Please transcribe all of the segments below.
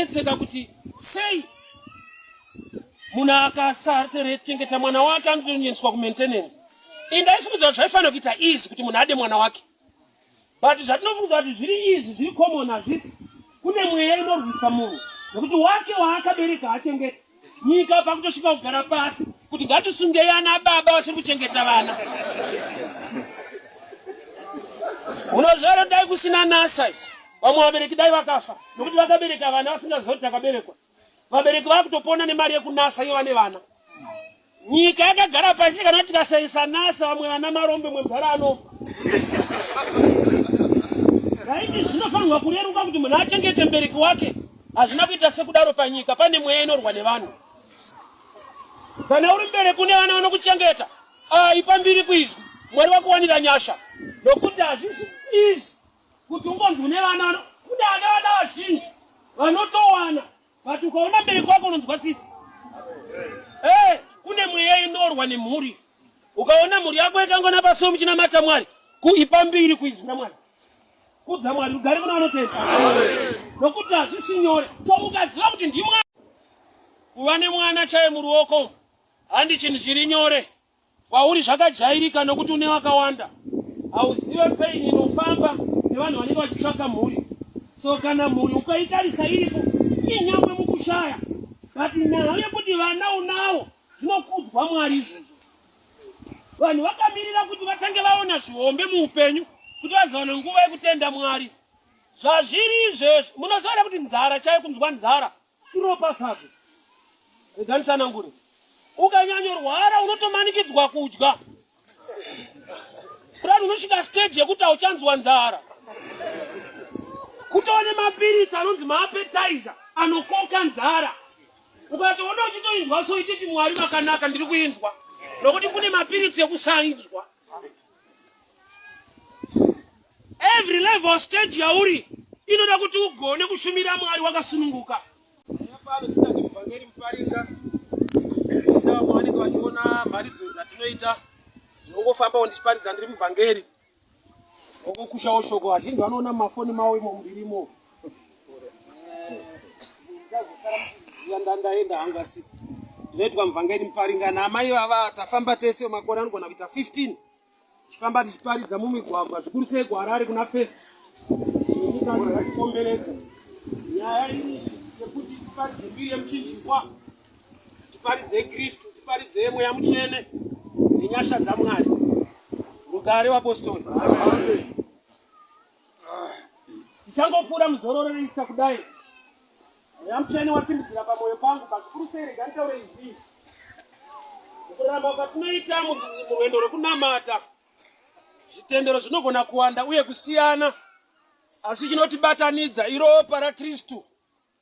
ndinonetseka kuti sei munhu akasachengeta mwana wake anotonyenswa kumaintenance. Indaifungudza zvaifanira kuita easy kuti munhu ade mwana wake. But zvatinofungudza kuti zviri easy, zviri common hazvisi. Kune mweya inorwisa munhu. Nokuti wake waakabereka achengeta. Nyika pakutosvika kugara pasi kuti ngatisungei ana baba vasiri kuchengeta vana. Unozvara dai kusina nasa. Vamwe vabereki dai vakafa. Nokuti vakabereka vana vasingazivi kuti vakaberekwa. Vabereki vakutopona nemari yekunasa ivo vane vana. Nyika yakagara pasi kana tikasaisa nasa vamwe vana marombe mwegara anofa. Raiti zvinofanirwa kureruka kuti munhu achengete mubereki wake. Hazvina kuita sekudaro panyika, pane mweya inorwa nevanhu. Kana uri mubereki une vana vanokuchengeta, ipambiri kuizwa, Mwari wakuwanira nyasha. Nokuti hazvisi izi kuti ungonzi une vana, kune vana vazhinji vanotowana, but ukaona mubereki wako unonzwa tsitsi. Kune mweya inorwa nemhuri. Ukaona mhuri yako yakangona pasomo chinamata Mwari, ipambiri kuizwa naMwari. Kudza Mwari ugare kuna vanotenda. Nokuti hazvisi nyore. So ukaziva kuti ndimwari kuva nemwana chaiye muruoko handi chinhu chiri nyore. Kwauri zvakajairika nokuti une vakawanda. Hauzive paini inofamba nevanhu vanenge vachitsvaka mhuri. So kana mhuri ukaitarisa iripo inyamwe mukushaya. But nhau yekuti vana unavo zvinokudzwa Mwari izvozvo. Vanhu vakamirira kuti vatange vaona zvihombe muupenyu kuti vazaona nguva yekutenda Mwari. Zvazviri izvezvi munozoona kuti nzara chaiyo kunzwa nzara iropa sake. Reganitsanangure. Ukanyanyorwara unotomanikidzwa kudya. Kurani unosvika stage yekuti hauchanzwa nzara. Kutoone mapiritsi anonzi maappetizer anokoka nzara. Ukatoona uchitoinzwa so ititi Mwari makanaka ndiri kuinzwa. Nokuti kune mapiritsi ekusainzwa. Every level stage yauri inoda kuti ugone kushumira Mwari wakasununguka. Pano sita Evangelist Muparinga. Ndawa mwanenge vachiona mari dzatinoita. Ndingofamba ndichiparidza ndiri muvhangeri. Okukushawo shoko azhinji vanoona mafoni mawo imo mumbirimo. Ndaenda hangasi. Ndinoitwa Evangelist Muparinga namai vava tafamba tese makore anogona kuita 15. Tichifamba tichiparidza mumigwagwa zvikuru sei kuHarare kuna First. Nyika dzakakomberedza. Nyaya iyi yekuti tiparidze mbiri yemuchinjikwa. Tiparidze Kristu, tiparidze Mweya Mutsvene nenyasha dzaMwari. Rugare wapostori. Amen. Tichangopfuura muzororo reIsta kudai. Mweya Mutsvene watimbidzira pamwoyo pangu pazvikuru sei rega nditaure izvi. Kuramba kwatinoita murwendo rwekunamata. Zvitendero zvinogona kuwanda uye kusiyana. Asi chinotibatanidza iropa raKristu.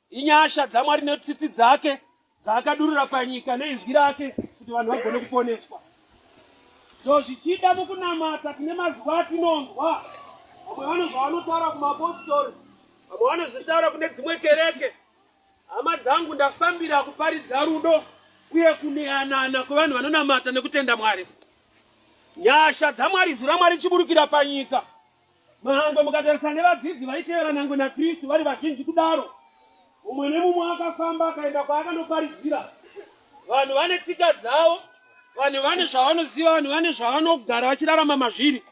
Inyasha dzaMwari netsitsi dzake dzaakadurura panyika neizwi rake kuti vanhu vagone kuponeswa. So zvichida mukunamata tine mazuva atinonzwa. Vamwe vanozva vanotaura kumapositori. Vamwe vanozvitaura kune dzimwe kereke. Hama dzangu ndafambira kuparidza rudo uye kuneanana kwevanhu vanonamata nekutenda Mwari. Nyasha dzaMwari zira Mwari chiburukira panyika. Mahangwe mukatarisa nevadzidzi vaitevera nangwe naKristu vari vazhinji kudaro. Umwe nemumwe akafamba akaenda kwaakandoparidzira. Vanhu vane tsika dzavo, vanhu vane zvavanoziva, vanhu vane zvavanogara vachirarama mazviri.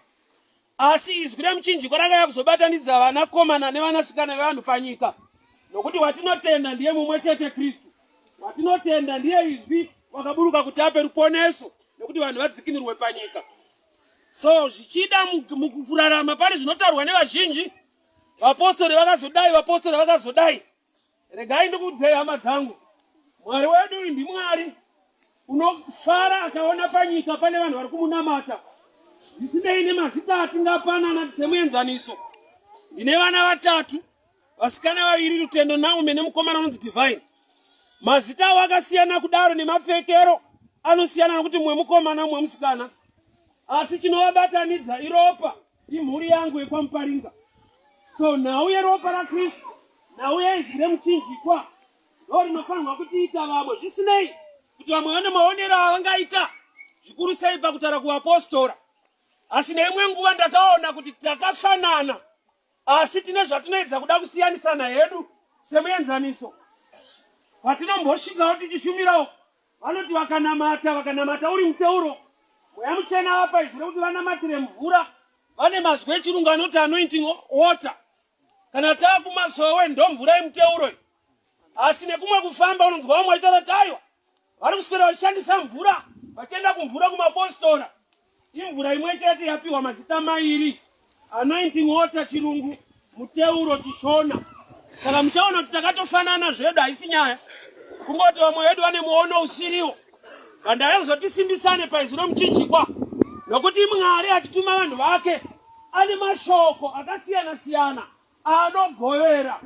Asi izwi remuchinjikwa rakauya kuzobatanidza vanakomana nevanasikana vevanhu panyika. Nokuti watinotenda ndiye mumwe chete Kristu. Watinotenda ndiye izwi wakaburuka kuti ape ruponeso nokuti vanhu vadzikinurwe panyika. So zvichida mukurarama pane zvinotaurwa nevazhinji. Vapostori vakazodai. Regai ndikuudzei hama dzangu. Mwari wedu uyu ndiMwari unofara akaona panyika pane vanhu vari kumunamata. Zvisinei nemazita atingapanana semuenzaniso. Ndine vana 3, vasikana 2 Rutendo Naume nemukomana unonzi Divine. Mazita avo akasiyana kudaro nemapfekero anosiyana nokuti mumwe mukomana mumwe musikana. Asi chinovabatanidza iropa imhuri yangu yekwaMuparinga. So nhau yeropa raKristu, nhau yeizwi remuchinjikwa rinofanirwa kutiita vamwe. Zvisinei kuti vamwe vane maonero avangaita zvikuru sei pakutaura kuvapostora. Asi neimwe nguva ndakaona kuti takafanana. Asi tine zvatinoedza kuda kusiyanisana hedu semuenzaniso patinombosvikawo tichishumirawo vanoti vakanamata uri muteuro Mweya muchena apa izvire kuti vanamatire mvura vane mazwi echirungu anoti anointing water kana takumasowe ndo mvura yemuteuro asi nekumwe kufamba unonzwa vamwe vaitaura aiwa vari kuswera vachishandisa mvura vachienda kumvura kumapositora imvura imwe chete yapiwa mazita mairi anointing water chirungu muteuro chishona saka muchaona kuti takatofanana zvedu haisi nyaya kungoti vamwe vedu vane muono usiriwo vandaya kuzotisimbisane paizwi romuchinjikwa nokuti Mwari achituma vanhu vake ane mashoko akasiyana-siyana anogovera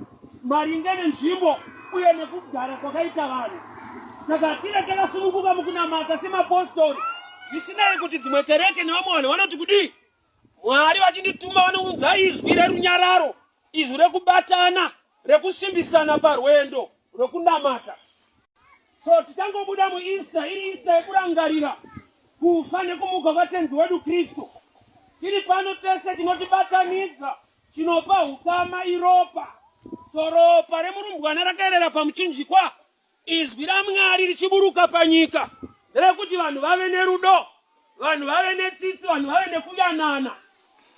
maringe nenzvimbo uye nekugara kwakaita vanhu. Saka tine takasununguka mukunamata semapostori zvisinei kuti dzimwe kereke nevamwe vanhu vanoti kudii. Mwari vachindituma vanounza izwi rerunyararo, izwi rekubatana, rekusimbisana parwendo rwekunamata. So tichangobuda muEaster, iri Easter yekurangarira kufa nekumuka kwatenzi wedu Kristu. Tiri pano tese tinotibatanidza, chinopa ukama iropa. So ropa remurumbwana rakaerera pamuchinjikwa, izwi raMwari richiburuka panyika. Rekuti vanhu vave nerudo, vanhu vave netsitsi, vanhu vave nekuyanana.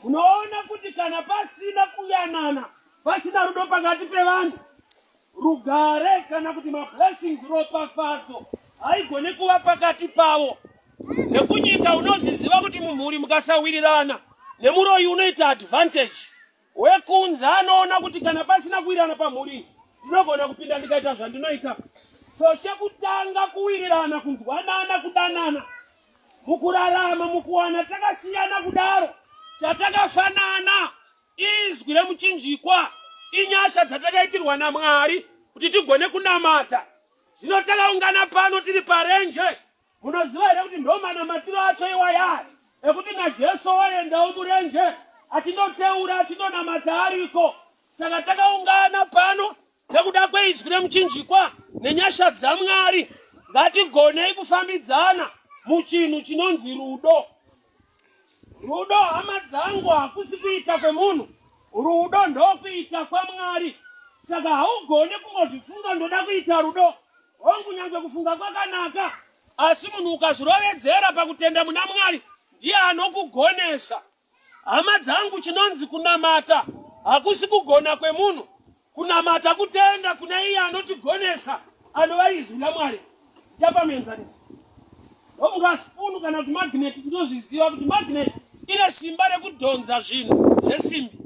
Unoona kuti kana pasina kuyanana, pasina rudo pakati pevanhu, rugare kana kuti mablessings ropafadzo haigone kuva pakati pavo. Nekunyika unoziziva kuti mumhuri mukasawirirana, nemuroyi unoita advantage. Wekunze anoona kuti kana pasina kuwirirana pamhuri, ndinogona kupinda ndikaita zvandinoita. So chekutanga kuwirirana, kunzwanana, kudanana. Mukurarama, mukuwana takasiyana kudaro. Chatakafanana izwi remuchinjikwa, inyasha dzatakaitirwa naMwari kuti tigone kunamata. Zvino takaungana pano tiri parenje. Munoziva here kuti ndo manamatiro acho iwaya ekuti naJesu waendawo murenje achinoteura achinonamata ariko. Saka takaungana pano nekuda kweizwi remuchinjikwa nenyasha dzaMwari. Ngatigonei kufambidzana muchinhu chinonzi rudo. Rudo hama dzangu hakusi kuita kwemunhu, rudo ndokuita kwaMwari. Saka haugone kungozvifunga ndoda kuita rudo, hongu kufunga kwakanaka, asi munhu ukazvirovedzera pakutenda muna Mwari ndiye anokugonesa. Hama dzangu, chinonzi kunamata hakusi kugona kwemunhu, kunamata kutenda kuna iye anotigonesa, anova izwi raMwari. Tapamenzanisa ndomunga spunu kana kuti magnet, ndozviziva kuti magnet ine simba rekudhonza zvinhu zvesimbi.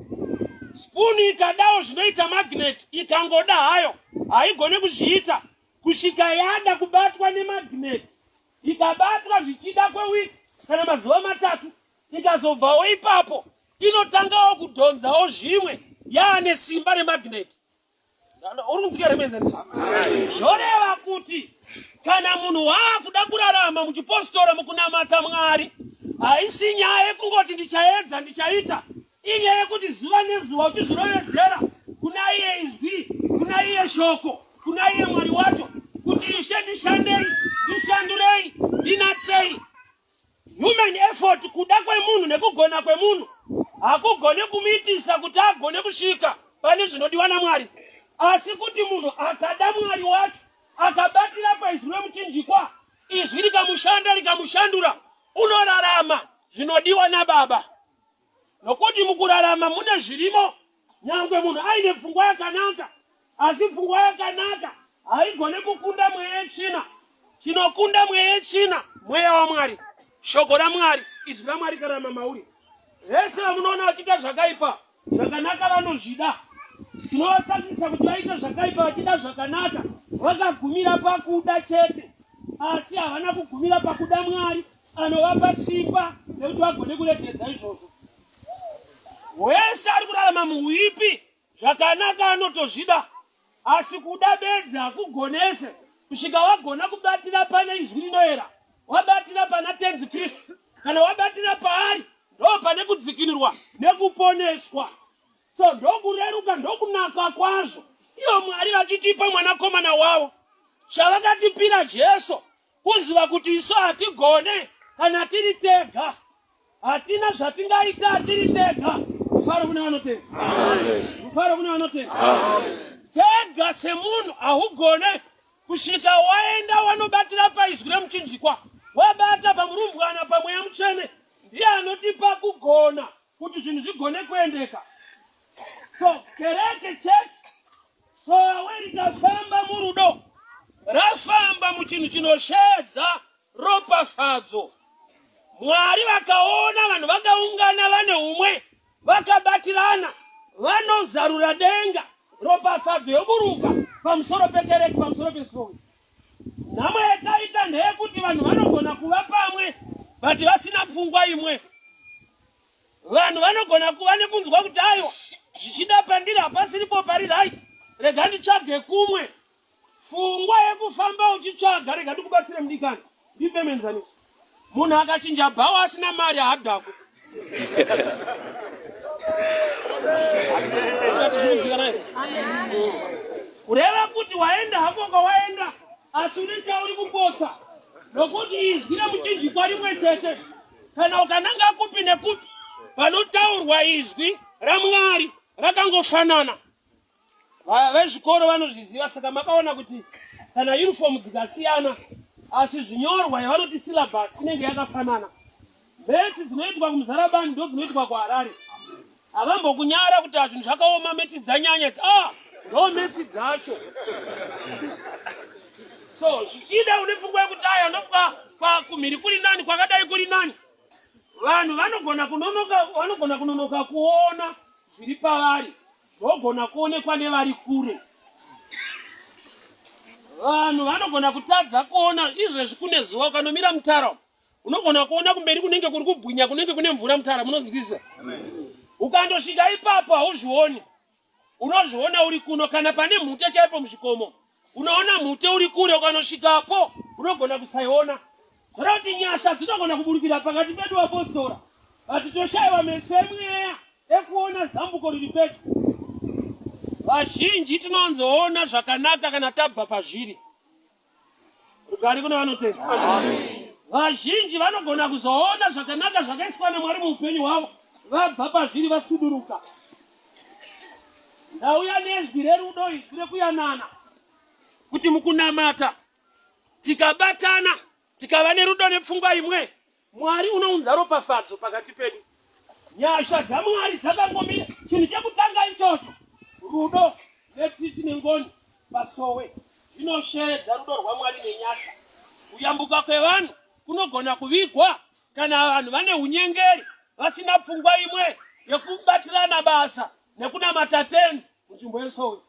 Spoon ikadawo zvinoita magnet, ikangoda hayo haigone kuzviita kusvika yada kubatwa nemagnet. Ikabatwa zvichida kwewiki kana mazuva matatu, ikazobvawo ipapo inotangawo kudhonzawo zvimwe, yaane simba remagnet. Urunzike remenzanisa. Zvoreva kuti kana munhu waakuda kurarama muchipostora mukunamata Mwari, haisi nyaya yekungoti ndichaedza ndichaita, inyaya yekuti zuva nezuva uchizvirovedzera kuna iye izwi, kuna iye shoko, kuna iye Mwari wacho, kuti Ishe ndishandei, ndishandurei, ndinatsei. Human effort, kuda kwemunhu nekugona kwemunhu hakugone kumuitisa kuti agone kusvika pane zvinodiwa naMwari. Asi kuti munhu akada Mwari wacho, akabatira paizwi remuchinjikwa, izwi rikamushanda rikamushandura, unorarama zvinodiwa naBaba. Nokuti mukurarama mune zvirimo, nyangwe munhu aine pfungwa yakanaka, asi pfungwa yakanaka haigone kukunda mweya yechina. Chinokunda mweya yechina mweya waMwari, shoko raMwari, izwi raMwari kararama mauri. Vese vamunoona vachiita zvakaipa, zvakanaka vanozvida. Tinovasakisa kuti vaite zvakaipa vachida zvakanaka, vakagumira pakuda chete, asi havana kugumira pakuda Mwari anovapa simba nekuti vagone kuregedza izvozvo. Wese ari kurarama muipi zvakanaka anotozvida, asi kuda bedzi hakugonese. Kusvika wagona kubatira pane izwi rinoera, wabatira pana tenzi Kristu, kana wabatira paari, ndo pane kudzikinurwa nekuponeswa. So ndokureruka, ndokunaka kwazvo. Iyo Mwari vachitipa mwanakomana wavo, chavakatipira Jesu, kuziva kuti isu hatigone kana tiri tega. Hatina zvatingaita tiri tega. Mufaro kuna vanotenga. Mufaro kuna vanotenga. tega semunhu ahugone kusvika waenda wanobatira paizwi remuchinjikwa, wabata pamurumbwana pamweya mutsvene, ndiye anotipa kugona kuti zvinhu zvigone kuendeka. So kereke church sowe rikafamba murudo, rafamba muchinhu chinoshedza ropafadzo. Mwari vakaona vanhu vakaungana vane umwe, vakabatirana, vanozarura denga, ropafadzo yoburuka pamusoro pekereke, pamusoro pesowe. Nhamo yakaita ndeyekuti vanhu vanogona kuva pamwe but vasina pfungwa imwe. Vanhu vanogona kuva nekunzwa kuti aiwa zvichida pandiri hapasiripo pari right, rega nditsvage kumwe. Pfungwa yekufamba uchitsvaga, rega ndikubatsire mudikani, ndipe menzaniso. Munhu akachinja bhawa asina mari haadhakwe. Kureva kuti waenda hako kwawaenda, asi une chauri kupotsa, nokuti izwi remuchinjikwa rimwe chete. Kana ukananga kupi nekupi, panotaurwa izwi raMwari rakangofanana. Vezvikoro vanozviziva, saka makaona kuti kana uniform dzikasiyana asi zvinyorwa yavanoti syllabus inenge yakafanana. Metsi dzinoitwa kumuzarabani ndo dzinoitwa kuHarare. Havambokunyara kuti zvinhu zvakaoma metsi dzanyanya, ndo metsi dzacho. So zvichida une pfungwa yekuti aya ndokuka kumhiri kuri nani, kwakadai kuri nani. Vanhu vanogona kunonoka kuona zviri pavari, zvogona kuonekwa nevari kure. Vanhu vanogona kutadza kuona, izvezvi kune zuva ukanomira mutara, unogona kuona kumberi kunenge kuri kubwinya, kunenge kune mvura mutara, munozwisisa? Ukandosvika ipapo hauzvioni, unozviona uri kuno. Kana pane mhute chaipo muzvikomo, unoona mhute uri kure, ukanosvikapo unogona kusaiona. Zvora kuti nyasha dzinogona kuburukira pakati pedu vapostora, vati toshaiwa meso emweya ekuona zambuko riri pedu. Vazhinji tinonzoona zvakanaka kana tabva pazviri. Rugare kuna vanotenda. Vazhinji vanogona kuzoona zvakanaka zvakaiswa naMwari muupenyu hwavo, vabva pazviri vasuduruka. Ndauya nezwi rerudo, izwi rekuyanana, kuti mukunamata tikabatana, tikava nerudo nepfungwa imwe, Mwari unounza ropafadzo pakati pedu. Nyasha dzaMwari dzakangomira, chinhu chekutanga ichocho rudo netsitsi nengoni masowe. Zvinoshedza rudo rwaMwari nenyasha. Kuyambuka kwevanhu kunogona kuvigwa kana vanhu vane unyengeri, vasina pfungwa imwe yekubatirana basa nekunamata tenzi munzvimbo yesowe.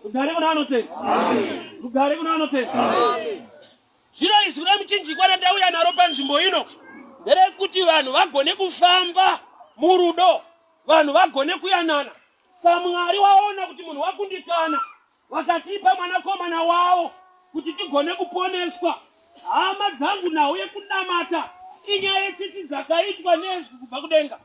Rugare kuna vanotenda. Rugare kuna vanotenda. Zvino izwi remuchinjikwa randauya naro panzvimbo ino nderekuti vanhu vagone kufamba murudo, vanhu vagone kuyanana. SaMwari waona kuti munhu wakundikana, vakatipa mwanakomana wavo kuti tigone kuponeswa. Hama dzangu nauye kunamata inyaya yetsitsi dzakaitwa nezwi kubva kudenga.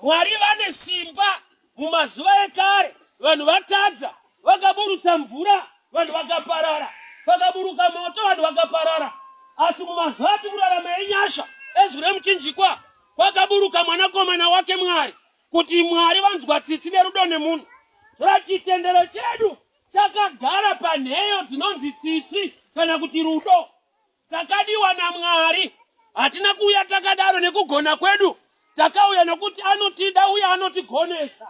Mwari vane simba mumazuva ekare, vanhu vatadza, vakaburutsa mvura, vanhu vakaparara, vakaburuka moto, vanhu vakaparara. Asi mumazuva atikurarama enyasha ezwi remuchinjikwa, kwakaburuka mwanakomana wake Mwari, kuti Mwari vanzwa tsitsi nerudo nemunhu. Zvora chitendero chedu chakagara panheyo dzinonzi tsitsi kana kuti rudo. Takadiwa naMwari, hatina kuuya takadaro nekugona kwedu, takauya nokuti anotida uye anotigonesa.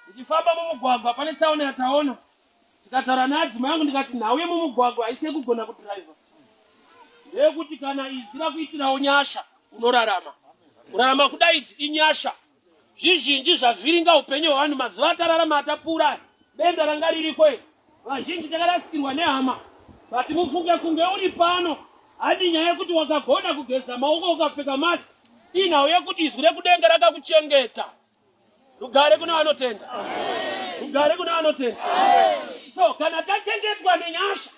Ndichifamba mumugwagwa pane tsaona yataona, tikataura neadzimai angu ndikati nhauye mumugwagwa haisi yekugona kudhiraivha, ndeyekuti kana izwi rakuitirawo nyasha unorarama. Kurarama kudaidzi inyasha. Zvizhinji zvavhiringa upenyu hwavanhu mazuva atararama atapfuura, denda ranga ririko. Vazhinji takarasikirwa nehama, vati mufunge kunge uri pano, hadi nyaya yekuti wakagona kugeza maoko ukapfeka masi, inhau yekuti izwi rekudenga rakakuchengeta. Rugare kuna vanotenda. Rugare kuna vanotenda. So kana tachengetwa nenyasha,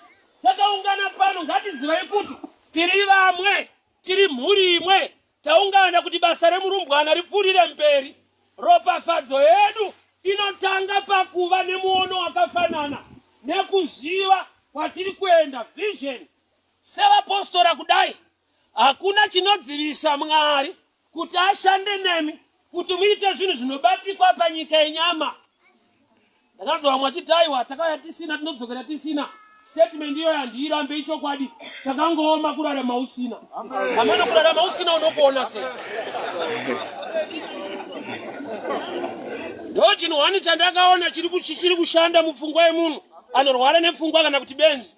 takaungana pano, ngatizive kuti tiri vamwe, tiri mhuri imwe, taungana kuti basa remurumbwana ripfuurire mberi. Ropafadzo yedu inotanga pakuva nemuono wakafanana, nekuziva kwatiri kuenda, vision. Sevapostora kudai, hakuna chinodzivisa Mwari kuti ashande nemi, kuti muite zvinhu zvinobatikwa panyika yenyama. Ndakazwa mwachiti aiwa takaya tisina tinodzokera tisina. Statement iyo yandirambe icho kwadi takangoma kurara mausina. Amene kurara mausina unokuona se. Ndochi nwani chandakaona chiri kushanda mupfungwa yemunhu anorwara nepfungwa kana kuti benzi.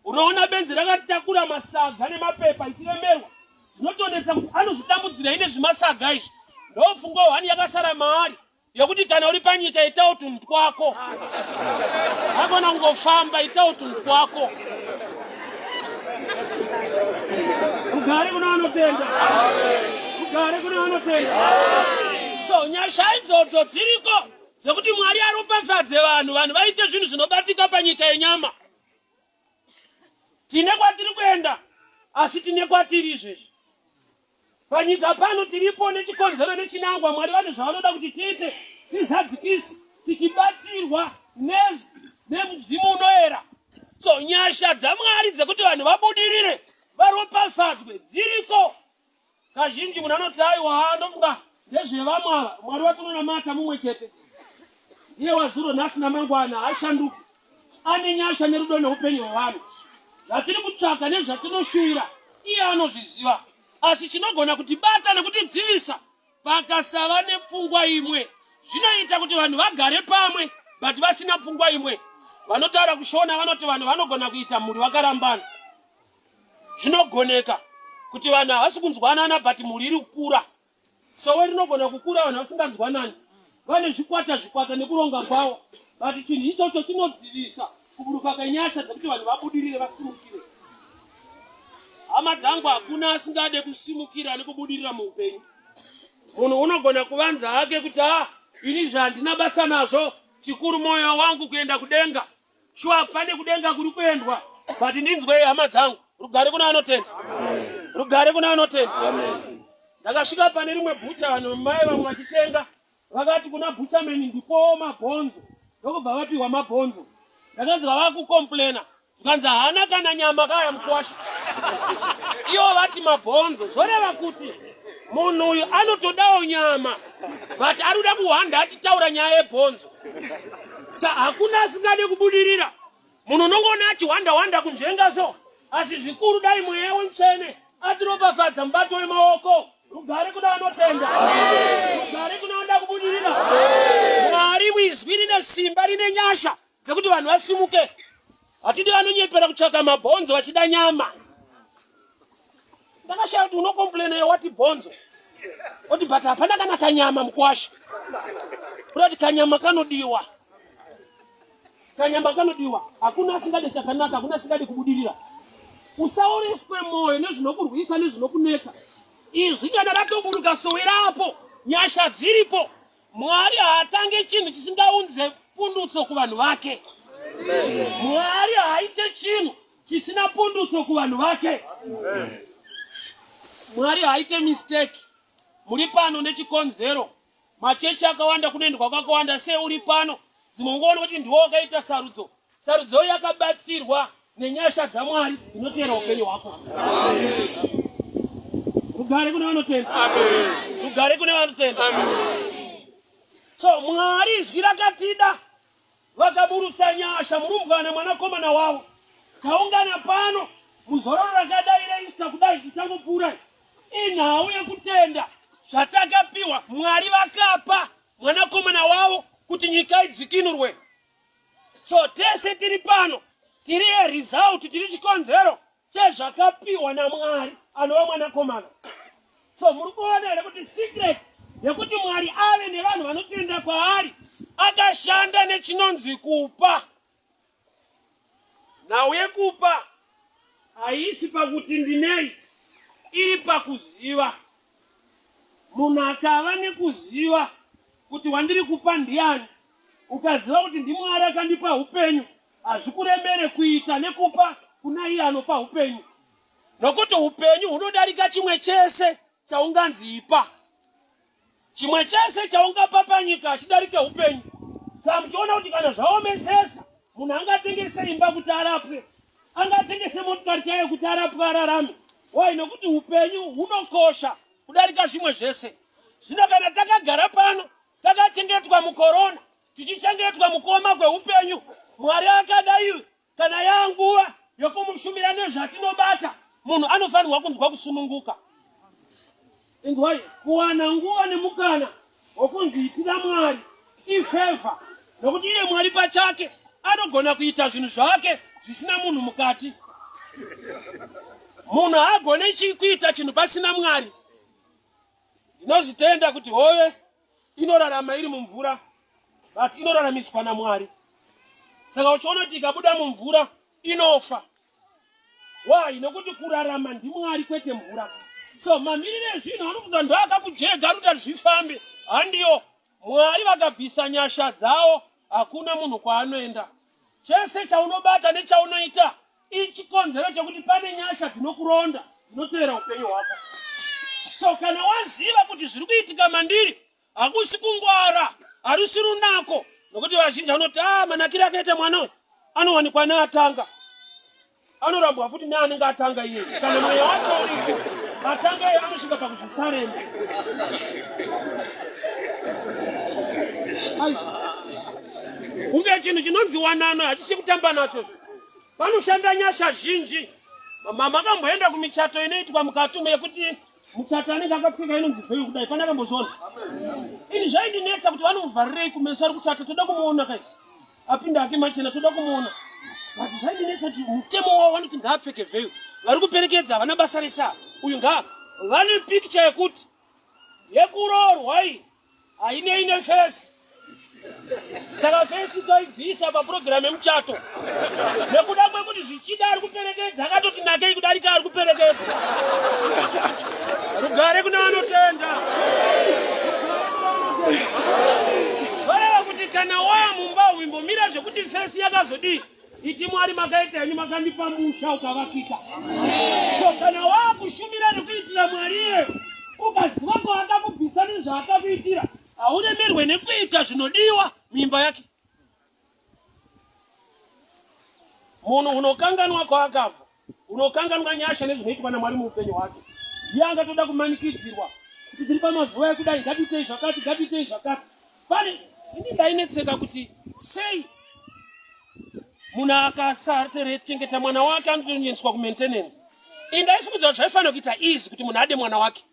Unoona benzi rakatakura masaga nemapepa ichiremerwa. Zvinotonetsa kuti anozvitambudzira ine zvimasaga izvi. Ndopfungwa hwani yakasara maari yokuti kana uri panyika ita utunhu twako. Hakona kungofamba ita utunhu twako. Kugare kuna vanotenda. Kugare kuna vanotenda. So nyasha idzodzo dziriko dzekuti Mwari aropafadze vanhu vaite zvinhu zvinobatika panyika yenyama. Tine kwatiri kuenda asi tine kwatiri izvezvi. Panyika pano tiripo nechikonzero nechinangwa Mwari vane zvavanoda kuti tiite tizadzikisi tichibatirwa nemudzimu unoera. So nyasha dzaMwari dzekuti vanhu vabudirire varopafadzwe dziriko. Kazhinji munhu anoti aiwa ndofunga ndezvevamwava Mwari watononamata mumwe chete. Iye wazuro nhasi namangwana ashanduka ane nyasha nerudo neupenyu hwevanhu. Zvatiri kutsvaka nezvatinoshuvira iye anozviziva. Asi chinogona kutibata nekutidzivisa pakasava nepfungwa imwe. Zvinoita kuti vanhu vagare pamwe but vasina pfungwa imwe. Vanotaura kushona vanoti vanhu vanogona kuita mhuri vakarambana. Zvinogoneka kuti vanhu havasi kunzwanana but mhuri iri kukura. Sowe rinogona kukura vanhu vasinganzwanani. Vane zvikwata nekuronga kwavo. But chinhu ichocho chinodzivisa kuburuka kwenyasha dzekuti vanhu vabudirire vasimukire. Hama dzangu hakuna asingade kusimukira nekubudirira muupenyu. Munhu unogona kuvanza hake kuti ini zvandina basa nazvo chikuru moyo wangu kuenda kudenga. Shuwa pane kudenga kuri kuendwa. But ndinzwe hama dzangu. Rugare kuna vanotenda. Rugare kuna vanotenda. Ndakasvika pane rimwe bhucha vanhu mai vamwe vachitenga. Vakati kuna bhuchameni ndipo mabhonzo. Ndokubva vapiwa mabhonzo. Ndakazwa vakukomplena. Tukanza hana kana nyama kaya mkwasha. Iyo vati mabhonzo. Zvoreva kuti munhu uyu anotodawo nyama. But arikuda kuhanda achitaura nyaya yebhonzo. Sa hakuna asingade kubudirira. Munhu unongona achihwanda kunjenga so. Asi zvikuru dai Mweya Mutsvene atiropafadza mubato wemaoko. Rugare kuna vanotenda. Rugare kuna vanoda kubudirira. Mwari muizwi rine simba rine nyasha dzekuti vanhu vasimuke. Hatidi vanonyepera kutsvaka mabhonzo vachida nyama. Ndakashaya kuti unokomplena wati bhonzo. Oti but hapana kana kanyama mkwasha. Kuti kanyama kanodiwa. Kanyama kanodiwa. Hakuna asingade chakanaka, hakuna asingade kubudirira. Usaoreswe moyo nezvinokurwisa nezvinokunetsa. Izvi kana ratoburuka sowerapo nyasha dziripo. Mwari haatange chinhu chisingaunze pundutso kuvanhu vake. Mwari haaite chinhu chisina pundutso kuvanhu vake. Mwari haaite mistake. Muri pano nechikonzero. Machechi akawanda kunoendwa kwakawanda seuri pano. Dzimwe kuti ndiwo wakaita sarudzo. Sarudzo yakabatsirwa nenyasha dzaMwari dzinotera upenyu hwako. Rugare kuna vanotenda. Rugare kuna vanotenda. So Mwari izwi rakatida vakaburutsa nyasha murumbwana mwanakomana wavo. Taungana pano muzororo rakadai reista kudai ichangopfuura. Inhau yekutenda zvatakapiwa Mwari vakapa mwanakomana wavo kuti nyika idzikinurwe. So tese tiri pano tiri result tiri chikonzero chezvakapiwa naMwari anova mwanakomana. So muri kuona here kuti secret yekuti Mwari ave nevanhu vanotenda kwaari akashanda nechinonzi kupa. Nhau yekupa haisi pakuti ndinei, iri pakuziva. Munhu akava nekuziva kuti wandiri kupa ndiani, ukaziva kuti ndiMwari akandipa upenyu, hazvikuremere kuita nekupa kuna iye anopa upenyu. Nokuti upenyu hunodarika chimwe chese chaunganzipa. Chimwe chese chaungapa panyika achidarike upenyu. Saka muchiona kuti kana zvaomesesa, munhu angatengese imba kuti arapwe, angatengese motikari chaiyo kuti arapwe ararame. Wai nokuti upenyu hunokosha kudarika zvimwe zvese. Zvino kana takagara pano, takachengetwa mukorona, Tichichengetwa mukoma kweupenyu. Mwari akadai kana yanguva yokumushumira nezvatinobata. Munhu anofanirwa kunzwa kusununguka. Indwai kuwana nguva nemukana wokunzviitira Mwari ifavor. Nokuti iye Mwari pachake anogona kuita zvinhu zvake zvisina munhu mukati. Munhu haagone kuita chinhu pasina Mwari. Ndinozvitenda kuti hove inorarama iri mumvura, but inoraramiswa naMwari. Saka uchiona kuti ikabuda mumvura inofa. Why? Nokuti kurarama ndiMwari kwete mvura. So mamirire ezvinhu anokuti ndo akakujega kuti zvifambe. Handiyo Mwari vakabvisa nyasha dzawo, hakuna munhu kwaanoenda. Chese chaunobata nechaunoita ichikonzero chekuti pane nyasha dzinokuronda, dzinotevera upenyu hwako. So kana waziva kuti zviri kuitika mandiri hakusi kungwara, harusi runako, nokuti vazhinji vanoti manakire akaita mwana uyu anowanikwa neatanga. Anorambwa futi neanenge atanga iye. Kana mweya wacho uripo, atanga iye anosvika pakuzvisarenda. Kunge chinhu chinonzi wanano hachisi kutamba nacho. Panoshanda nyasha zhinji. Makamboenda kumichato inoitwa mukati yekuti muchato anenge akapfeka inonzi vheyu kudai, pana kambozona. Ini zvaindinetsa kuti vanomuvharirei kumeso ari kuchato, toda kumuona kaisi. Apinda hake machena toda kumuona. But zvaindinetsa kuti mutemo wavo vanoti ngaapfeke vheyu. Vari kuperekedza vana basa resa. Uyu vane picture yekuti yekuroorwa iyi haine face. Saka face toibvisa paprogramu yemuchato. Nekuda kwekuti zvichida ari kuperekedza akatoti nakei kudarika ari kuperekedza. Rugare kuna vanotenda. Vareva kuti kana wamumba uimbomira zvekuti face yakazodii iti Mwari makaita henyu makandipa musha ukavakika. So kana wakushumira nekuitira Mwari iye ukaziva kwaakakubvisa nezvaakakuitira, hauremerwe nekuita zvinodiwa mimba yake. Munhu unokanganwa kwaakabva, unokanganwa nyasha nezvinoitwa naMwari muupenyu hwake. Ndiye angatoda kumanikidzirwa kuti tiri pamazuva ekudai ngatiitei zvakati, ngatiitei zvakati. Pane ini ndainetseka kuti sei munhu akasachengeta mwana wake anotoendeswa kumaintenance. Ndaifungudza kuti zvaifanira kuita easy kuti munhu ade mwana wake.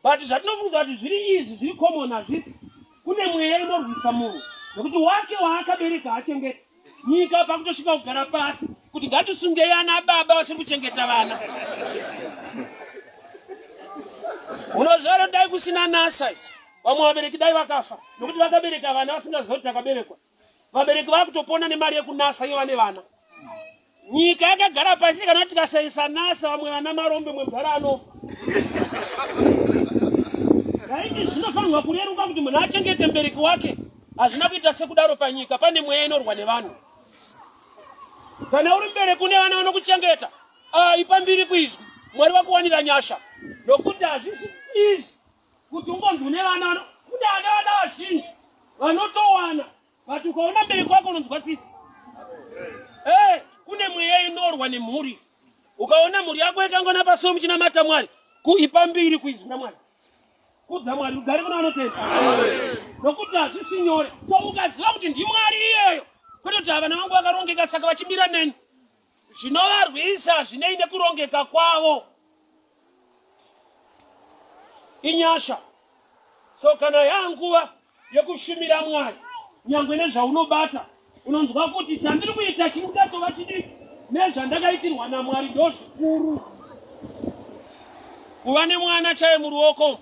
But zvatinofungudza kuti zviri easy, zviri common hazvisi. Kune mweya inorwisa munhu. Nokuti wake waakabereka hachengeta. Nyika pakutosvika kugara pasi kuti ngatisungei ana baba vasiri kuchengeta vana. Unoziva dai kusina nasa. Vamwe vabereki dai vakafa. Nokuti vakabereka vana vasingazivi kuti vakaberekwa. Vabereki vakutopona nemari yekunasa iva nevana. Nyika yakagara pasi kana tikasaisa nasa vamwe vana marombe mwegara anofa. Raiti zvinofanirwa kureruka kuti munhu achengete mubereki wake. Hazvina kuita sekudaro panyika, pane mweya inorwa nevanhu. Kana uri mubereki une vana vanokuchengeta, ipambiri kuizwa Mwari wakuwanira nyasha. Nokuti hazvisi easy kuti ungonzi une vana, kune vana vazhinji vanotowana, but ukaona mubereki wako unonzwa tsitsi. Kune mweya inorwa nemhuri. Ukaona mhuri yako yakangona paso muchinamata Mwari, ipambiri kuizwa Mwari. Kudza Mwari ugare kuna vanotenda. Nokuti hazvisi nyore. So ukaziva kuti ndiMwari iyeyo, kwete kuti vana vangu vakarongeka saka vachimira neni, zvinovarwisa zvinei nekurongeka kwavo inyasha. So kana yanguva yekushumira Mwari, nyangwe nezvaunobata, unonzwa kuti chandiri kuita chimudatova chidiki nezvandakaitirwa naMwari ndo zvikuru. Kuva nemwana chaiye muruoko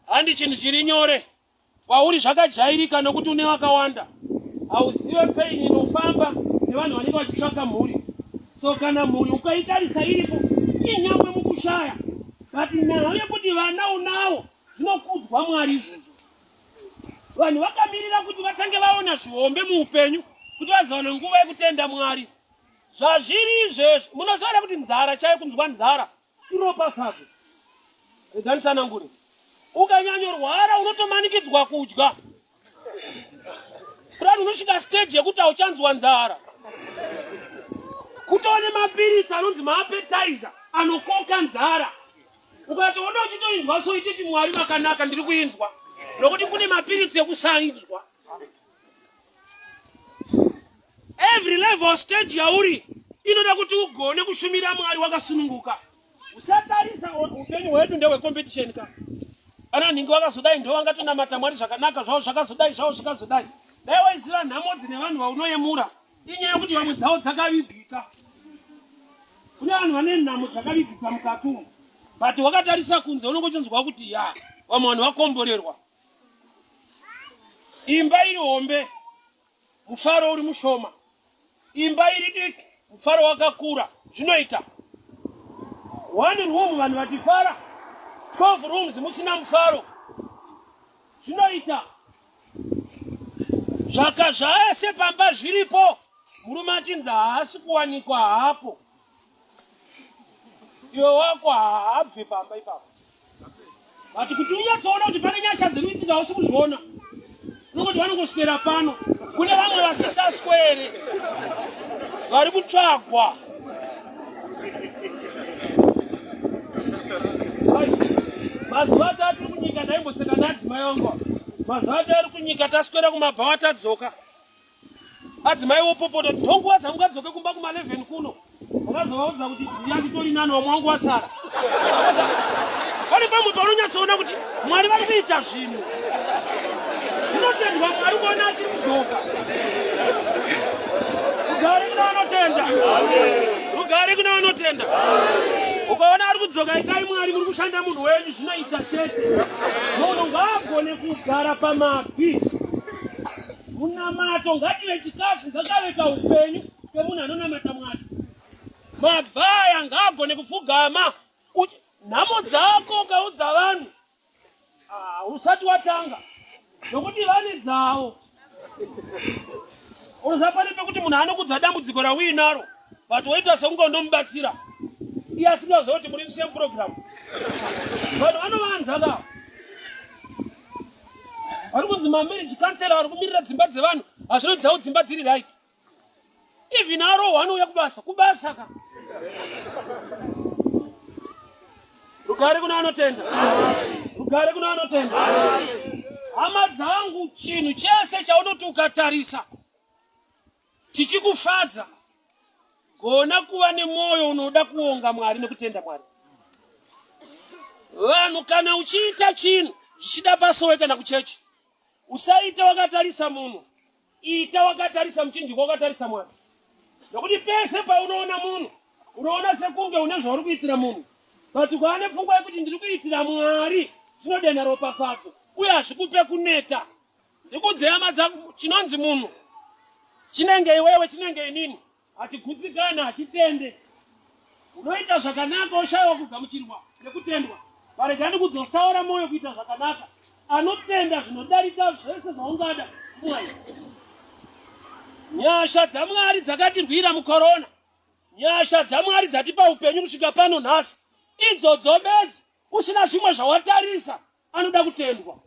handi chinhu chiri nyore. Kwauri zvakajairika nokuti une wakawanda. Hauzive pain inofamba nevanhu vanenge vachitsvaka mhuri. So kana mhuri ukaitarisa iripo inyangwe mukushaya, kati nayo yekuti vana unavo zvinokudzwa Mwari izvozvo. Vanhu vakamirira kuti vatange vaona zvihombe muupenyu kuti vazaona nguva yekutenda Mwari. Zvazviri izvezvo munoziva kuti nzara chaiyo, kunzwa nzara inopa sabve. Reganitsanangure. Ukanyanyorwara unotomanikidzwa kudya. Kurani unosvika stage yekuti hauchanzwa nzara. Kutone mapiritsi anonzi maappetizer anokoka nzara. Ukatoona uchitoinzwa so ichiti Mwari makanaka ndiri kuinzwa. Nokuti kune mapiritsi ekusainzwa. every level stage yauri inoda kuti ugone kushumira Mwari wakasununguka. Usatarisa upenyu hwedu ndewe competition ka. Ana ningi wakazodai ndo wangatonamata Mwari zvakanaka zvavo zvakazodai zvavo zvakazodai. Dai waiziva nhamo dzine vanhu vaunoyemura inyaya kuti vamwe dzavo dzakavigika. Kune vanhu vane nhamo dzakavigika mukati. But wakatarisa kunze unongochonzwa kuti ya vamwe vanhu vakomborerwa. Imba iri hombe mufaro uri mushoma. Imba iri diki mufaro wakakura. Zvinoita 1 room vanhu vatifara, 12 rooms musina mufaro. Zvinoita zvaka zvaese pamba zviripo murume achinzi haasi kuwanikwa hapo. Iwe wako haabve pamba ipapo. But kuti unyatsoona kuti pane nyasha dziri kuitika hausi kuzviona. Nekuti vanongoswera pano. Kune vamwe vasisaswere vari kutsvagwa. Mazuva atatu kunyika ndaimboseka nadzimai vangu. Mazuva atatu kunyika taswera kumabhawa tadzoka. Adzimai wopopota ndonguva dzangu adzoke kumba kuma11 kuno. Vakazovaudza kuti nditori nani wamwangu wasara. Pane pamwe paunonyatsoona kuti Mwari vari kuita zvinhu. Unotendwa Mwari kuona achiri kudzoka. Ugare kuna vanotenda. Ugare kuna vanotenda. Ukaona ari kudzoka itai Mwari muri kushanda munhu wenyu zvinoita chete. Munhu ngaagone kugara pamabvi. Munamato ngative chikafu ngakaveka upenyu pemunhu anonamata Mwari. Mabvaya ngaagone kupfugama. Nhamo dzako ukaudza vanhu usati watanga. Nokuti vane dzavo. Unozapane pekuti munhu anokudza dambudziko rauinaro. But woita sekunge undomubatsira. Iye asingaziva kuti muri same program. Vanhu vanovanza ka. Vari kunzi marriage counselor vari kumirira dzimba dzevanhu. Hazvinodza kuti dzimba dziri right. Even aro vanouya kubasa ka. Rugare kuna vanotenda. Rugare kuna vanotenda. Hama dzangu chinhu chese chaunoti ukatarisa chichikufadza gona kuva nemwoyo unoda kuonga Mwari nekutenda Mwari. Vanhu kana uchiita chinhu zvichida pasowe kana kuchechi, usaita wakatarisa munhu, ita wakatarisa muchinjikwa, wakatarisa Mwari. Nokuti pese paunoona munhu unoona sekunge une zvauri kuitira munhu, but ukaane pfungwa yekuti ndiri kuitira Mwari zvinodena ropafadzo uye hazvikupe kuneta. Ndikudze hama dzangu chinonzi munhu chinenge iwewe chinenge inini hatigutsikana hatitende. Unoita zvakanaka oshayiwa kugamuchirwa nekutendwa. Parega ndikudzosaura moyo kuita zvakanaka. Anotenda zvinodarika zvese zvaungada Mwari. Nyasha dzaMwari dzakatirwira mukorona. Nyasha dzaMwari dzatipa upenyu kusvika pano nhasi. Idzodzo bedzi usina zvimwe zvawatarisa anoda kutendwa.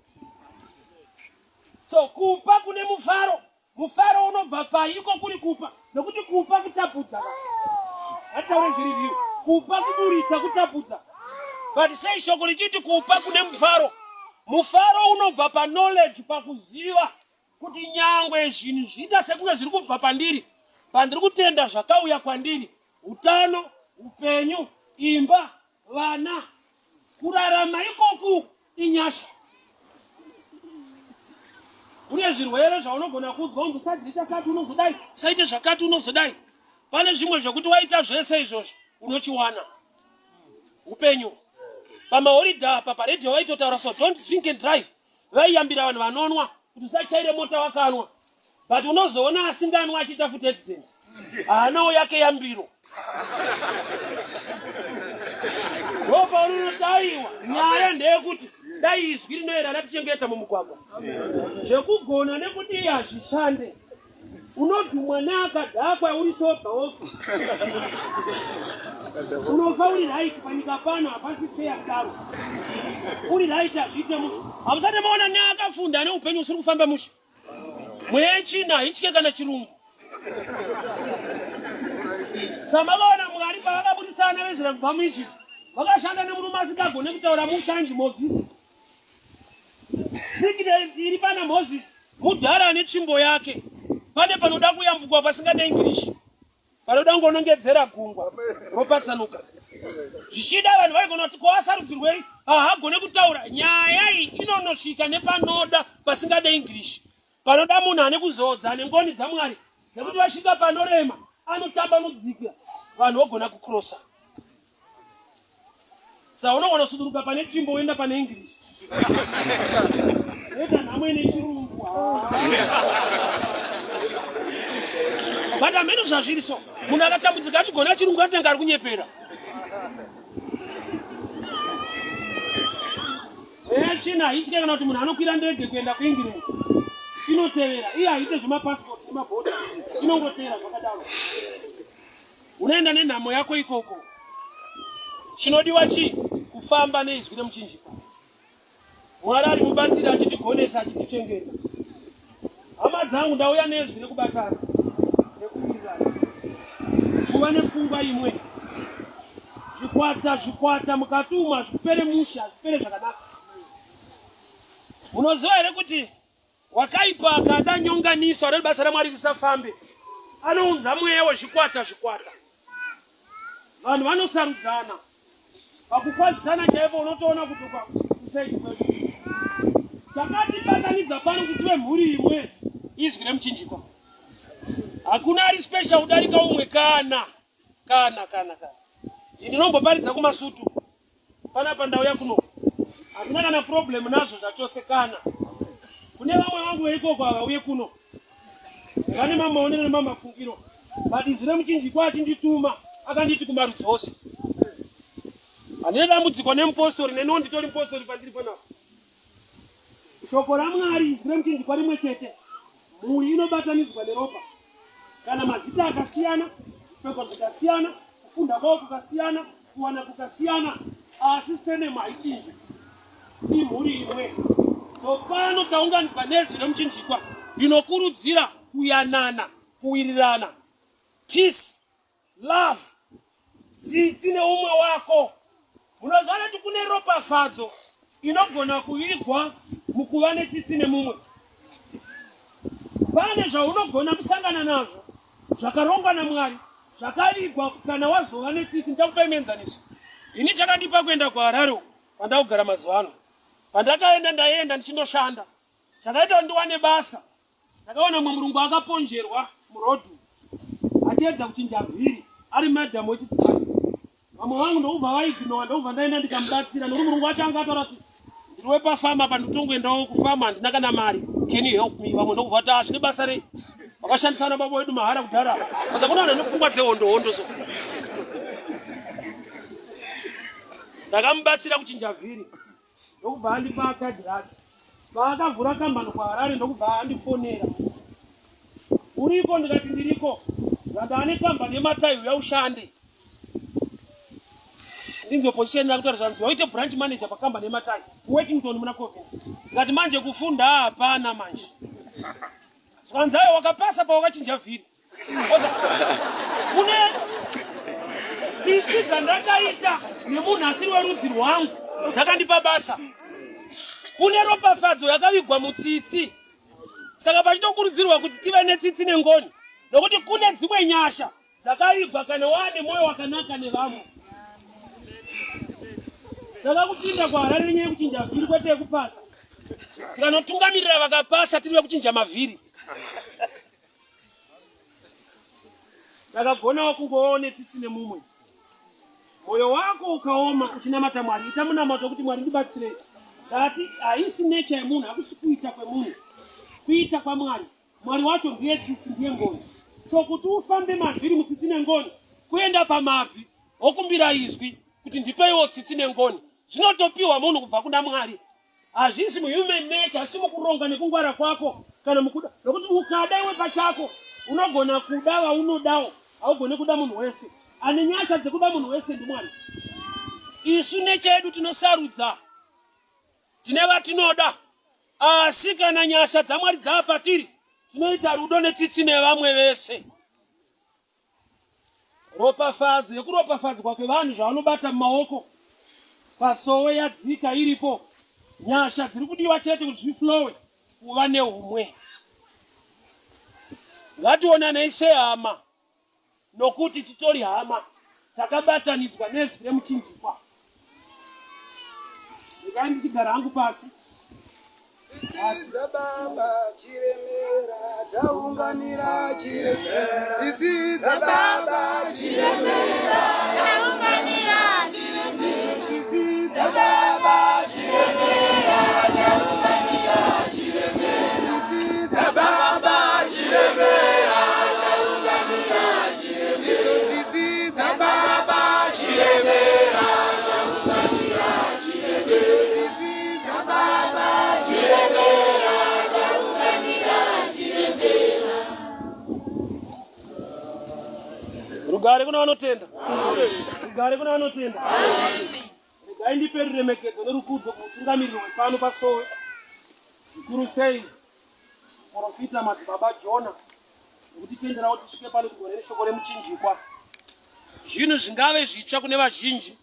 So kupa kune mufaro. Mufaro unobva paiko kuri kupa. Nokuti kupa kutapudza. Hataure zviriviyo. Kupa kuburitsa kutapudza. But sei shoko richiti kupa kune mufaro. Mufaro unobva pa knowledge, pakuziva kuti nyangwe zvinhu zviita sekunge zviri kubva pandiri. Pandiri kutenda zvakauya kwandiri. Utano, upenyu, imba, vana. Kurarama ikoku inyasha. Kune zvirwere zvaunogona kunzwa kuti usaite chakati unozodai, usaite zvakati unozodai. Pane zvimwe zvokuti waita zvese izvozvo unochiwana. Upenyu. Pamahorida apa paredhiyo vaitotaura so don't drink and drive. Vaiyambira vanhu vanonwa kuti usachaire mota wakanwa. But unozoona asinganwa achiita futi accident. Hanawo yake yambiro. Ropa unodaiwa. Nyaya ndeyekuti dai izwi rinoera ratichengeta mumugwagwa. Zvekugona nekuti hazvishande. Unodhumwa neakadhakwa uri sopa ofu. Unofa uri right panyika pano hapasi fair kudaro. Uri right hazviite musho. Hamusati maona neakafunda neupenyu usiri kufamba musho. Mweya China ichike kana chirungu. Samakaona Mwari pavakaburisana vezera kubva muIjipiti. Vakashanda nemurume asingagone kutaura mushanji Moses. Sikide iri pana Moses mudhara netsvimbo yake. pane panoda kuyambukwa pasingade English. Panoda ngonongedzera gungwa ropatsanuka. Zvichida vanhu vaigona kuti kwasarudzirwei hagone kutaura nyaya iyi inonosvika nepanoda pasingade English. Panoda munhu ane kuzodza ane ngoni dzaMwari dzekuti vasvika panorema anotamba mudzika vanhu vogona kukrosa. Saka unogona kusuduruka pane tsvimbo uenda pane English. Ega nhamo ine chirungu. But ameno zvazviri so. Munhu akatambudzika achigona chirungu atanga ari kunyepera. China ichike kana kuti munhu anokwira ndege kuenda kuEngland. Inotevera. Iye haite zvemapassport nemabhodha. Inongotevera zvakadaro. Unoenda nenhamo yako ikoko. Chinodiwa chi kufamba neizwi remuchinjikwa. Mwari ari mubatsira achitigonesa achitichengeta. Hama dzangu ndauya nezwi rekubatana nekuwirirana. Kuva nepfungwa imwe. Zvikwata mukatuma zvipere musha zvipere zvakanaka. Unoziva here kuti wakaipa akada nyonganiso ari basa raMwari risafambe. Anounza mweya wezvikwata. Vanhu vanosarudzana. Pakukwadzisana chaipo unotoona kutoka kusaidi kwedu. Takatibatanidza pano kuti vemhuri imwe izwi remuchinjikwa. Hakuna ari special kudarika umwe kana. Ndinomboparidza kumasutu. Panapa ndauya kuno. Hakuna kana problem nazvo zvachose kana. Kune vamwe vangu veikoko havauye kuno. Vane mamaonero nemamafungiro. But izwi remuchinjikwa achindituma akanditi kumarudzi ose. Handine dambudziko nemupostori neniwo nditori mupostori pandiri panapo. Shoko raMwari izwi remuchinjikwa rimwe chete. Mhuri inobatanidzwa neropa. Kana mazita akasiyana, kupfekwa kukasiyana, kufunda kwavo kukasiyana, kuwana kukasiyana, asi senema haichinji. Imhuri imwe. So pano taunganidzwa nezwi remuchinjikwa. Ndinokurudzira kuyanana, kuwirirana. Peace, love, tsitsi neumwe wako. Munoziva kuti kune ropafadzo inogona kuigwa mukuva netsitsi nemumwe. Pane zvaunogona kusangana nazvo zvakarongwa naMwari zvakavigwa kana wazova netsitsi. Ndichakupa enzaniso. Ini chakandipa kuenda kuHarare pandakugara mazuva ano. Pandakaenda ndaenda ndichinoshanda. Chakaita kuti ndiwane basa. Ndakaona mumwe murungu akaponjerwa murodhu achiedza kuchinja vhiri ari madhamu wechitsikana. Vamwe vangu ndokubva vaiginowa ndokubva ndaenda ndikamubatsira nokuti murungu wacho anga ataura kuti ndiriwe pafama apa nditongoendawo kufama handina kana mari. Can you help me? Vamwe ndokubva kuti zvine basa rei? Vakashandisana baba wedu mahara kudhara. Saka kuna vanhu vanopfungwa dzehondo so. Ndakamubatsira kuchinja vhiri. Ndokubva andipa kadhi rake. Paakavhura kambani kuHarare ndokubva andifonera. Uriko? Ndikati ndiriko. Ndane kambani yematayi yaushande. Ndinzo position yakuti zvanzi waite branch manager pakambani yematayi. Workington muna Covid. Ngati manje kufunda hapana manje. Zvanzayo wakapasa pa wakachinja vhiri. Kune tsitsi dzandakaita nemunhu asiri werudzi rwangu dzakandipa basa. Kune ropafadzo yakavigwa mutsitsi. Saka pachitokurudzirwa kuti tive netsitsi nengoni. Nokuti kune dzimwe nyasha dzakavigwa kana wane mwoyo wakanaka nevamwe. Saka kupinda kuHarare nenyaya yekuchinja vhiri kwete yekupasa. Tikanotungamirira vakapasa tiri vekuchinja mavhiri. Sakagonawo kungovawo netsitsi nemumwe. Moyo wako ukaoma uchinamata Mwari, ita munamato kuti Mwari ndibatsire. Ngati haisi nature yemunhu, hakusi kuita kwemunhu. Kuita kwaMwari. Mwari wacho ndiye tsitsi ndiye ngoni. So kuti ufambe mavhiri mutsitsi nengoni, kuenda pamabvi wokumbira izwi kuti ndipeiwo tsitsi nengoni. Zvinotopiwa munhu kubva kuna Mwari. Hazvisi muhuman nature, asi mukuronga nekungwara kwako kana mukuda. Nokuti ukada iwe pachako unogona kuda vaunodawo, haugone kuda munhu wese. Ane nyasha dzekuda munhu wese ndiMwari. Isu nature yedu tinosarudza. Tine vatinoda. Asi kana nyasha dzaMwari dzapatiri, tinoita rudo netsitsi nevamwe vese. Ropafadzo yekuropafadzwa kwevanhu zvavanobata mumaoko. Masowe yadzika iripo. Nyasha dziri kudiwa chete kuti zviflowe kuva neumwe. ngationane sehama nokuti titori hama takabatanidzwa nezwi remuchinjikwa. Ndikai ndichigara hangu pasi. Tsitsi dzababa chiremera taunganira chiremera. Tsitsi dzababa chiremera taunganira chiremera. Tsitsi dzababa chiremera taunganira chiremera. Tsitsi dzababa chiremera taunganira chiremera. Tsitsi dzababa chiremera taunganira chiremera. Tsitsi dzababa rugare kuna vanotenda. Rugare kuna vanotenda. Regai ndipe ruremekedzo nerukudzo kumutungamiriri wepano pasowe zvikuru sei muprofita madzibaba Johane nekutitenderawo tisvike pano kugore neshoko remuchinjikwa. Zvinhu zvingave zvitsva kune vazhinji,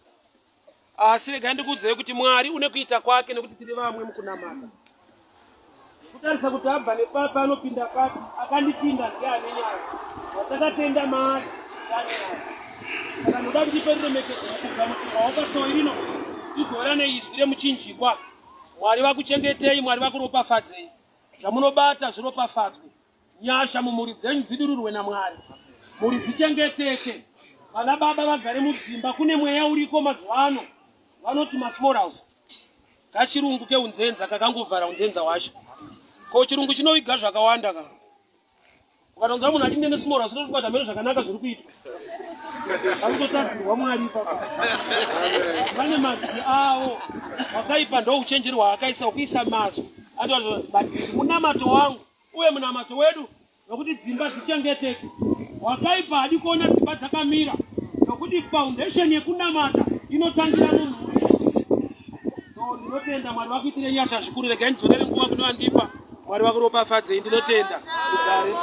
asi regai ndikuudzei kuti Mwari une kuita kwake nekuti tiri vamwe mukunamata. Kutarisa kuti abva nepapa anopinda papi, akandipinda ndiani nyaya watakatenda maari ndiani nyaya. Saka ndoda kuti peruremekedzo kubva muchingwa wakasowe rino tigora neizwi remuchinjikwa. Mwari vakuchengetei, Mwari vakuropafadzei, zvamunobata zviropafadzwe, nyasha mumhuri dzenyu dzidururwe naMwari, mhuri dzichengeteke, vana baba vagare mudzimba. Kune mweya uriko mazuva ano vanoti masmall house, kachirungu keunzenza kakangovhara unzenza wacho. Ko chirungu chinoviga zvakawanda ka. Ukatonza munhu achinde nesmall house unokuti mhero zvakanaka zviri kuitwa. Vakutotadzirwa Mwari papa. Vane madzi avo wakaipa ndo uchenjeri hwaakaisa ukuisa mazwi. Ati munamato wangu uye munamato wedu nokuti dzimba dzichengeteke. Wakaipa hadi kuona dzimba dzakamira nokuti foundation yekunamata inotangira munhu. So ndinotenda Mwari vakuitire nyasha zvikuru. Regai ndidzorere nguva kuno vandipa. Mwari vakuropafadzei, ndinotenda. Rugare.